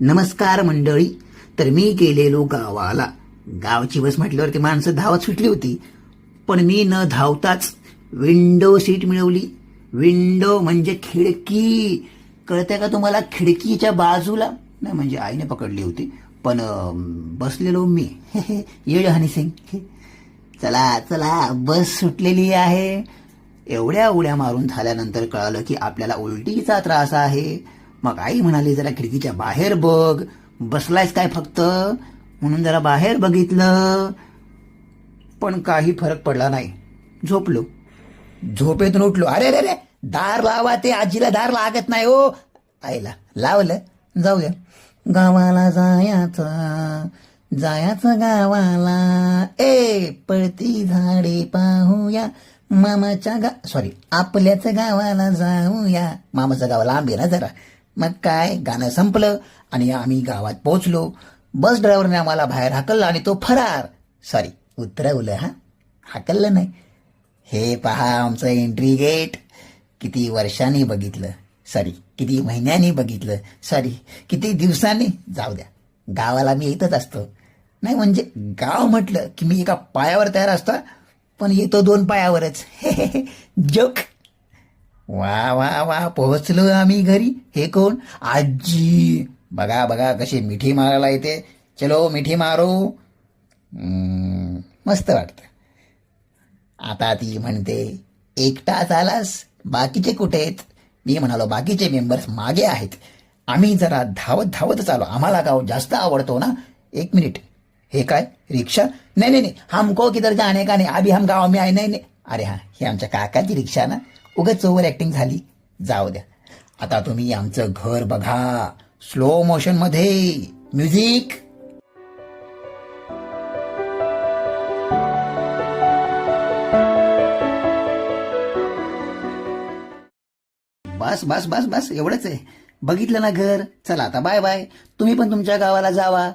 नमस्कार मंडळी. तर मी गेलेलो गावाला. गावची बस म्हटल्यावरती माणसं धावत सुटली होती, पण मी न धावताच विंडो सीट मिळवली. विंडो म्हणजे खिडकी, कळते का तुम्हाला? खिडकीच्या बाजूला नाही, म्हणजे आईने पकडली होती, पण बसलेलो मी. येड हनी सिंग. चला चला, बस सुटलेली आहे. एवढ्या उड्या मारून झाल्यानंतर कळालं की आपल्याला उलटीचा त्रास आहे. मग आई म्हणाली, जरा खिडकीच्या बाहेर बघ. बसलायस काय फक्त? म्हणून जरा बाहेर बघितलं, पण काही फरक पडला नाही. झोपलो. झोपेतून उठलो, अरे रे रे, दार लावा, ते आजीला दार लागत नाही हो. आईला लावलं. जाऊया, गावाला जायचं, जायचं गावाला, पळती झाडे पाहूया, मामाच्या सॉरी आपल्याच गावाला जाऊया. मामाचं गाव लांब आहे ना जरा. मग काय, गाणं संपलं आणि आम्ही गावात पोहोचलो. बस ड्रायव्हरने आम्हाला बाहेर हाकललं आणि तो फरार. सॉरी, उतरवलं. हाकललं नाही. हे पहा आमचं एंट्री गेट. किती वर्षांनी बघितलं, सॉरी किती महिन्यांनी बघितलं, सॉरी किती दिवसांनी. जाऊ द्या, गावाला मी येतच असतो. नाही म्हणजे गाव म्हटलं की मी एका पायावर तयार असतो, पण येतो 2 पायावरच. जोक. वा वा वा, पोहोचलो आम्ही घरी. हे कोण? आजी. बघा बघा कशी मिठी मारायला येते. चलो मिठी मारो. मस्त वाटतं. आता ती म्हणते, एकटाच आलास, बाकीचे कुठे आहेत? मी म्हणालो, बाकीचे मेंबर्स मागे आहेत. आम्ही जरा धावत धावतच आलो. आम्हाला गाव जास्त आवडतो ना. 1 मिनिट, हे काय, रिक्षा? नाही नाही नाही, हमको किधर जाने का नाही, अभी हम गाव में आहे. नाही नाही, अरे हा, ही आमच्या काकाची रिक्षा ना. उगाच ओव्हर ऍक्टिंग झाली. जाऊ द्या. आता तुम्ही आमचं घर बघा, स्लो मोशन मध्ये. म्युझिक. बस बस बस बस, एवढंच आहे. बघितलं ना घर. चला आता बाय बाय. तुम्ही पण तुमच्या गावाला जावा.